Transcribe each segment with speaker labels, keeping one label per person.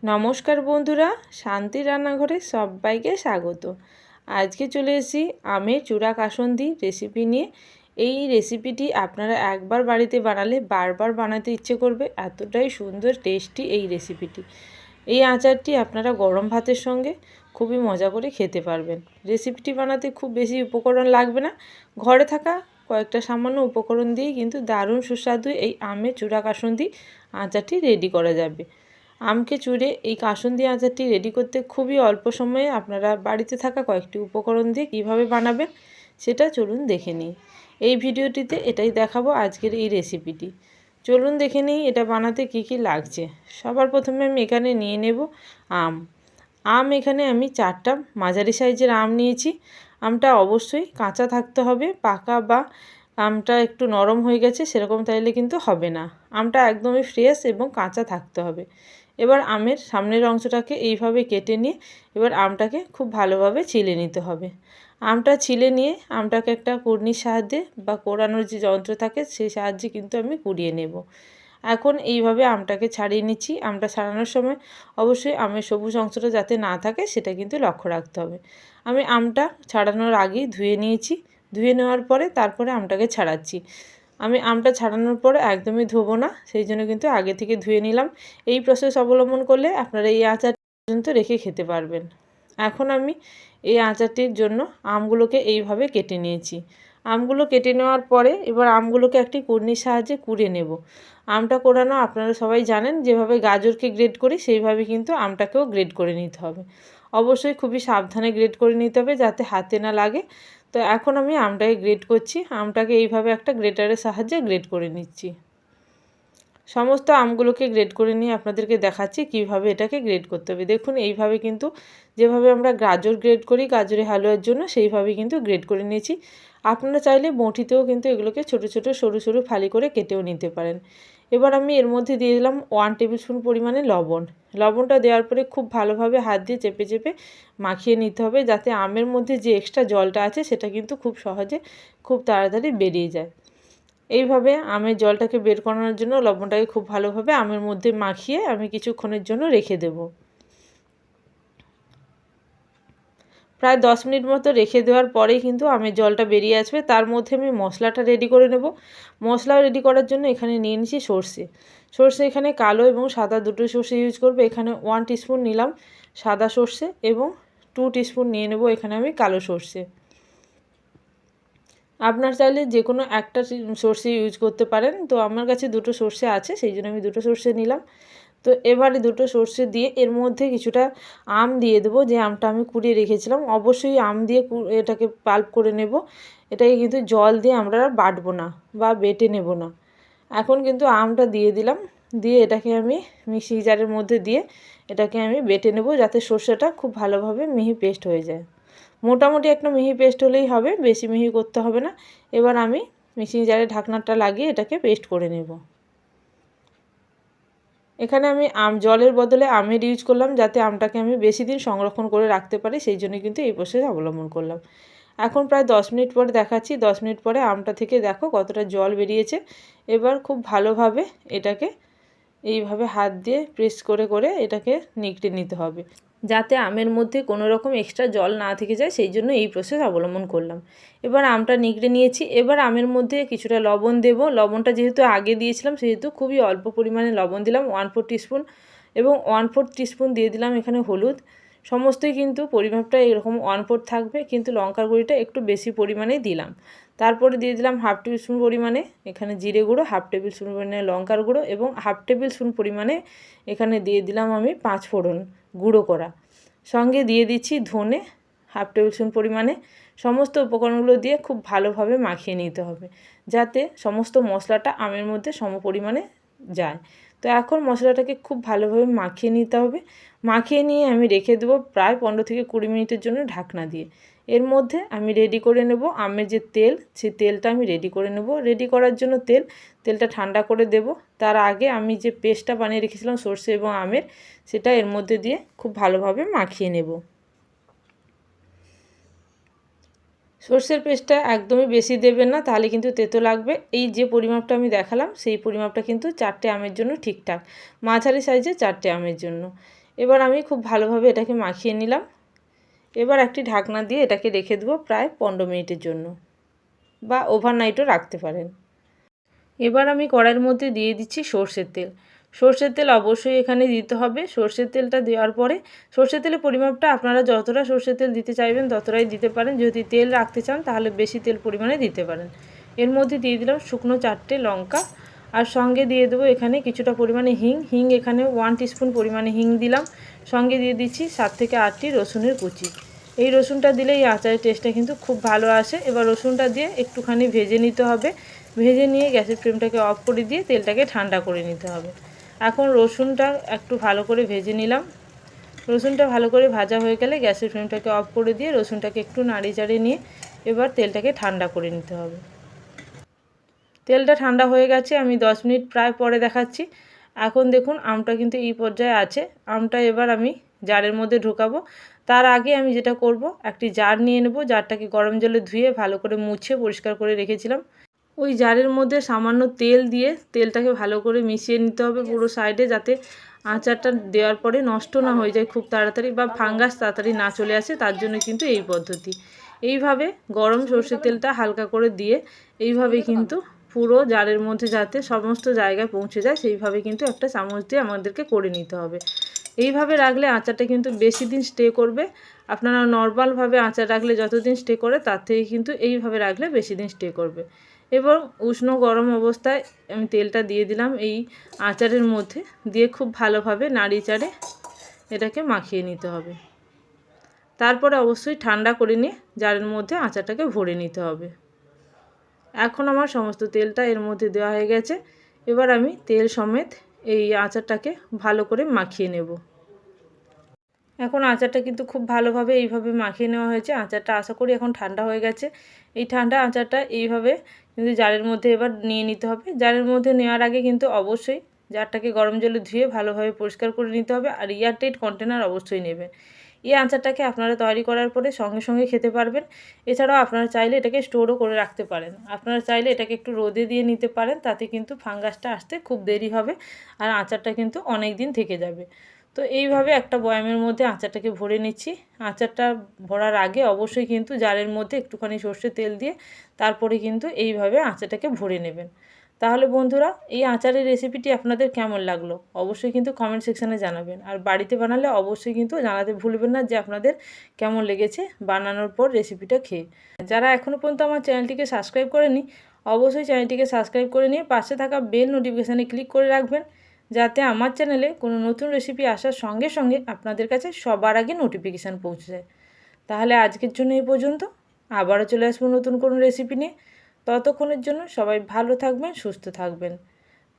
Speaker 1: নমস্কার বন্ধুরা, শান্তির রান্নাঘরে সবাইকে স্বাগত। আজকে চলে এসেছি আমের চূড়া কাসুন্দি রেসিপি নিয়ে। এই রেসিপিটি আপনারা একবার বাড়িতে বানালে বারবার বানাতে ইচ্ছে করবে, এতটাই সুন্দর টেস্টি এই রেসিপিটি। এই আচারটি আপনারা গরম ভাতের সঙ্গে খুবই মজা করে খেতে পারবেন। রেসিপিটি বানাতে খুব বেশি উপকরণ লাগবে না, ঘরে থাকা কয়েকটা সামান্য উপকরণ দিয়েই কিন্তু দারুণ সুস্বাদু এই আমের চূড়া কাসুন্দি আচারটি রেডি করা যাবে। আমকে চুড়ে এই কাসুন্দি আচারটি রেডি করতে খুবই অল্প সময়ে আপনারা বাড়িতে থাকা কয়েকটি উপকরণ দিয়ে কীভাবে বানাবেন সেটা চলুন দেখে নিই। এই ভিডিওটিতে এটাই দেখাবো আজকের এই রেসিপিটি। চলুন দেখে নিই এটা বানাতে কি কি লাগছে। সবার প্রথমে আমি এখানে নিয়ে নেব আম এখানে আমি 4টা মাঝারি সাইজের আম নিয়েছি। আমটা অবশ্যই কাঁচা থাকতে হবে, পাকা বা আমটা একটু নরম হয়ে গেছে সেরকম তাইলে কিন্তু হবে না। আমটা একদমই ফ্রেশ এবং কাঁচা থাকতে হবে। এবার আমের সামনের অংশটাকে এইভাবে কেটে নিয়ে এবার আমটাকে খুব ভালোভাবে ছিলে নিতে হবে। আমটা ছিলে নিয়ে আমটাকে একটা কুড়নির সাহায্যে বা কোড়ানোর যে যন্ত্র থাকে সেই সাহায্যে কিন্তু আমি কুড়িয়ে নেব। এখন এইভাবে আমটাকে ছাড়িয়ে নিচ্ছি। আমটা ছাড়ানোর সময় অবশ্যই আমের সবুজ অংশটা যাতে না থাকে সেটা কিন্তু লক্ষ্য রাখতে হবে। আমি আমটা ছাড়ানোর আগেই ধুয়ে নিয়েছি। ধুয়ে নেওয়ার পরে তারপরে আমটাকে ছাড়াচ্ছি। আমি আমটা ছাড়ানোর পরে একদমই ধোবো না, সেই জন্য কিন্তু আগে থেকে ধুয়ে নিলাম। এই প্রসেস অবলম্বন করলে আপনারা এই আচার পর্যন্ত রেখে খেতে পারবেন। এখন আমি এই আচারটির জন্য আমগুলোকে এইভাবে কেটে নিয়েছি। আমগুলো কেটে নেওয়ার পরে এবার আমগুলোকে একটি কুড়নির সাহায্যে কুড়ে নেব। আমটা কোড়ানো আপনারা সবাই জানেন, যেভাবে গাজরকে গ্রেড করি সেইভাবে কিন্তু আমটাকেও গ্রেড করে নিতে হবে। অবশ্যই খুবই সাবধানে গ্রেড করে নিতে হবে যাতে হাতে না লাগে। তো এখন আমি আমটাকে গ্রেড করছি। আমটাকে এইভাবে একটা গ্রেটারের সাহায্যে গ্রেড করে নিচ্ছি। সমস্ত আমগুলোকে গ্রেড করে নিয়ে আপনাদেরকে দেখাচ্ছি কিভাবে এটাকে গ্রেড করতে হবে। দেখুন এইভাবে কিন্তু যেভাবে আমরা গাজর গ্রেড করি গাজরের হালুয়ার জন্য সেইভাবে কিন্তু গ্রেড করে নিয়েছি। আপনারা চাইলে বঁটিতেও কিন্তু এগুলোকে ছোট ছোট সরু সরু ফালি করে কেটেও নিতে পারেন। এবার আমি এর মধ্যে দিয়ে দিলাম 1 টেবিল স্পুন পরিমাণে লবণ। লবণটা দেওয়ার পরে খুব ভালোভাবে হাত দিয়ে চেপে চেপে মাখিয়ে নিতে হবে যাতে আমের মধ্যে যে এক্সট্রা জলটা আছে সেটা কিন্তু খুব সহজে খুব তাড়াতাড়ি বেরিয়ে যায়। এইভাবে আমের জলটাকে বের করানোর জন্য লবণটাকে খুব ভালোভাবে আমের মধ্যে মাখিয়ে আমি কিছুক্ষণের জন্য রেখে দেব। প্রায় 10 মিনিট মতো রেখে দেওয়ার পরেই কিন্তু আমের জলটা বেরিয়ে আসবে। তার মধ্যে আমি মশলাটা রেডি করে নেব। মশলা রেডি করার জন্য এখানে নিয়ে নিচ্ছি সর্ষে। সর্ষে এখানে কালো এবং সাদা দুটো সর্ষে ইউজ করব। এখানে 1 টিস্পুন নিলাম সাদা সর্ষে এবং 2 টিস্পুন নিয়ে নেব এখানে আমি কালো সর্ষে। আপনার চাইলে যে কোনো একটা সর্ষে ইউজ করতে পারেন। তো আমার কাছে দুটো সর্ষে আছে সেই জন্য আমি দুটো সর্ষে নিলাম। তো এবারে দুটো সর্ষে দিয়ে এর মধ্যে কিছুটা আম দিয়ে দেবো, যে আমটা আমি কুড়িয়ে রেখেছিলাম। অবশ্যই আম দিয়ে এটাকে পাল্প করে নেব। এটাকে কিন্তু জল দিয়ে আমরা বাটবো না বা বেটে নেব না। এখন কিন্তু আমটা দিয়ে দিলাম, দিয়ে এটাকে আমি মিক্সি জারের মধ্যে দিয়ে এটাকে আমি বেটে নেব যাতে সর্ষেটা খুব ভালোভাবে মিহি পেস্ট হয়ে যায়। মোটামুটি একটা মিহি পেস্ট হলেই হবে, বেশি মিহি করতে হবে না। এবার আমি মিক্সিং জারে ঢাকনাটা লাগিয়ে এটাকে পেস্ট করে নেব। এখানে আমি জলের বদলে আমের ইউজ করলাম যাতে আমটাকে আমি বেশি দিন সংরক্ষণ করে রাখতে পারি, সেই জন্য কিন্তু এই প্রসেস অবলম্বন করলাম। এখন প্রায় 10 মিনিট পরে দেখাচ্ছি। 10 মিনিট পরে আমটা থেকে দেখো কতটা জল বেরিয়েছে। এবার খুব ভালোভাবে এটাকে এইভাবে হাত দিয়ে প্রেস করে করে এটাকে নিগড়ে নিতে হবে যাতে আমের মধ্যে কোনো রকম এক্সট্রা জল না থেকে যায়, সেই জন্য এই প্রসেস অবলম্বন করলাম। এবার আমটা নিগড়ে নিয়েছি। এবার আমের মধ্যে কিছুটা লবণ দেব। লবণটা যেহেতু আগে দিয়েছিলাম সেহেতু খুবই অল্প পরিমাণে লবণ দিলাম, 1/4 টিস্পুন, এবং 1/4 টিস্পুন দিয়ে দিলাম এখানে হলুদ। সমস্তই কিন্তু পরিমাপটা এরকম 1/4 থাকবে, কিন্তু লঙ্কার গুঁড়িটা একটু বেশি পরিমাণেই দিলাম। তারপরে দিয়ে দিলাম 1/2 টেবিল স্পুন পরিমাণে এখানে জিরে গুঁড়ো, 1/2 টেবিল স্পুন পরিমাণে লঙ্কার গুঁড়ো এবং 1/2 টেবিল স্পুন পরিমাণে এখানে দিয়ে দিলাম আমি 5 ফোড়ন গুঁড়ো করা। সঙ্গে দিয়ে দিচ্ছি ধনে 1/2 টেবিল স্পুন পরিমাণে। সমস্ত উপকরণগুলো দিয়ে খুব ভালোভাবে মাখিয়ে নিতে হবে যাতে সমস্ত মশলাটা আমের মধ্যে সম পরিমাণে যায়। তো এখন মশলাটাকে খুব ভালোভাবে মাখিয়ে নিতে হবে। মাখিয়ে নিয়ে আমি রেখে দেবো প্রায় 15 থেকে 20 মিনিটের জন্য ঢাকনা দিয়ে। এর মধ্যে আমি রেডি করে নেব আমের যে তেল, সেই তেলটা আমি রেডি করে নেব। রেডি করার জন্য তেলটা ঠান্ডা করে দেব। তার আগে আমি যে পেস্টটা বানিয়ে রেখেছিলাম সর্ষে এবং আমের, সেটা এর মধ্যে দিয়ে খুব ভালোভাবে মাখিয়ে নেব। সর্ষের পেস্টটা একদমই বেশি দেবেন না, তাহলে কিন্তু তেতো লাগবে। এই যে পরিমাপটা আমি দেখালাম সেই পরিমাপটা কিন্তু 4টে আমের জন্য ঠিকঠাক, মাঝারি সাইজে 4টে আমের জন্য। এবার আমি খুব ভালোভাবে এটাকে মাখিয়ে নিলাম। এবার একটি ঢাকনা দিয়ে এটাকে রেখে দেবো প্রায় 15 মিনিটের জন্য, বা ওভারনাইটও রাখতে পারেন। এবার আমি কড়াইয়ের মধ্যে দিয়ে দিচ্ছি সর্ষের তেল। সর্ষের তেল অবশ্যই এখানে দিতে হবে। সর্ষের তেলটা দেওয়ার পরে সর্ষের তেলের পরিমাপটা আপনারা যতটা সর্ষের তেল দিতে চাইবেন ততটাই দিতে পারেন। যদি তেল রাখতে চান তাহলে বেশি তেল পরিমাণে দিতে পারেন। এর মধ্যে দিয়ে দিলাম শুকনো 4টে লঙ্কা, আর সঙ্গে দিয়ে দেবো এখানে কিছুটা পরিমাণে হিং এখানে 1 টিস্পুন পরিমাণে হিং দিলাম। সঙ্গে দিয়ে দিচ্ছি 7 থেকে 8টি রসুনের কুচি। এই রসুনটা দিলে এই আচারের টেস্টটা কিন্তু খুব ভালো আসে। এবার রসুনটা দিয়ে একটুখানি ভেজে নিতে হবে। ভেজে নিয়ে গ্যাসের ফ্লেমটাকে অফ করে দিয়ে তেলটাকে ঠান্ডা করে নিতে হবে। এখন রসুনটা একটু ভালো করে ভেজে নিলাম। রসুনটা ভালো করে ভাজা হয়ে গেলে গ্যাসের ফ্লেমটাকে অফ করে দিয়ে রসুনটাকে একটু নাড়িয়ে চাড়িয়ে নিয়ে এবার তেলটাকে ঠান্ডা করে নিতে হবে। তেলটা ঠান্ডা হয়ে গেছে, আমি 10 মিনিট প্রায় পরে দেখাচ্ছি। এখন দেখুন আমটা কিন্তু এই পর্যায়ে আছে। আমটা এবার আমি জারের মধ্যে ঢোকাবো। তার আগে আমি যেটা করব, একটি জার নিয়ে নেব। জারটাকে গরম জলে ধুয়ে ভালো করে মুছে পরিষ্কার করে রেখেছিলাম। ওই জারের মধ্যে সামান্য তেল দিয়ে তেলটাকে ভালো করে মিশিয়ে নিতে হবে পুরো সাইডে, যাতে আচারটা দেওয়ার পরে নষ্ট না হয়ে যায় খুব তাড়াতাড়ি, বা ফাঙ্গাস তাড়াতাড়ি না চলে আসে। তার জন্য কিন্তু এই পদ্ধতি। এইভাবে গরম সর্ষের তেলটা হালকা করে দিয়ে এইভাবে কিন্তু পুরো জারের মধ্যে যাতে সমস্ত জায়গায় পৌঁছে যায় সেইভাবে কিন্তু একটা চামচ দিয়ে আমাদেরকে করে নিতে হবে। এইভাবে রাখলে আচারটা কিন্তু বেশি দিন স্টে করবে। আপনারা নর্মালভাবে আচার রাখলে যতদিন স্টে করে তার থেকে কিন্তু এইভাবে রাখলে বেশি দিন স্টে করবে। এবং উষ্ণ গরম অবস্থায় আমি তেলটা দিয়ে দিলাম এই আচারের মধ্যে, দিয়ে খুব ভালোভাবে নাড়িয়ে চাড়ে এটাকে মাখিয়ে নিতে হবে। তারপরে অবশ্যই ঠান্ডা করে নিয়ে জারের মধ্যে আচারটাকে ভরে নিতে হবে। এখন আমার সমস্ত তেলটা এর মধ্যে দেওয়া হয়ে গেছে। এবার আমি তেল সমেত এই আচারটাকে ভালো করে মাখিয়ে নেব। এখন আচারটা কিন্তু খুব ভালোভাবে এইভাবে মাখিয়ে নেওয়া হয়েছে। আচারটা আশা করি এখন ঠান্ডা হয়ে গেছে। এই ঠান্ডা আচারটা এইভাবে কিন্তু জারের মধ্যে এবার নিয়ে নিতে হবে। জারের মধ্যে নেওয়ার আগে কিন্তু অবশ্যই জারটাকে গরম জলে ধুয়ে ভালোভাবে পরিষ্কার করে নিতে হবে, আর এয়ারটাইট কন্টেনার অবশ্যই নেবেন। এই আচারটাকে আপনারা তৈরি করার পরে সঙ্গে সঙ্গে খেতে পারবেন। এছাড়াও আপনারা চাইলে এটাকে স্টোরও করে রাখতে পারেন। আপনারা চাইলে এটাকে একটু রোদে দিয়ে নিতে পারেন, তাতে কিন্তু ফাঙ্গাসটা আসতে খুব দেরি হবে, আর আচারটা কিন্তু অনেক দিন থেকে যাবে। তো এইভাবে একটা বয়ামের মধ্যে আচারটাকে ভরে নিচ্ছি। আচারটা ভরার আগে অবশ্যই কিন্তু জারের মধ্যে একটুখানি সর্ষের তেল দিয়ে তারপরে কিন্তু এইভাবে আচারটাকে ভরে নেবেন। তাহলে বন্ধুরা, এই আচারের রেসিপিটি আপনাদের কেমন লাগলো অবশ্যই কিন্তু কমেন্ট সেকশানে জানাবেন। আর বাড়িতে বানালে অবশ্যই কিন্তু জানাতে ভুলবেন না যে আপনাদের কেমন লেগেছে বানানোর পর রেসিপিটা খেয়ে। যারা এখনও পর্যন্ত আমার চ্যানেলটিকে সাবস্ক্রাইব করেনি অবশ্যই চ্যানেলটিকে সাবস্ক্রাইব করে নিয়ে পাশে থাকা বেল নোটিফিকেশানে ক্লিক করে রাখবেন, যাতে আমার চ্যানেলে কোনো নতুন রেসিপি আসার সঙ্গে সঙ্গে আপনাদের কাছে সবার আগে নোটিফিকেশান পৌঁছে যায়। তাহলে আজকের জন্য এই পর্যন্ত। আবারও চলে আসবো নতুন কোনো রেসিপি নিয়ে। ততক্ষণের জন্য সবাই ভালো থাকবেন, সুস্থ থাকবেন।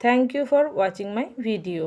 Speaker 1: Thank you for watching my video.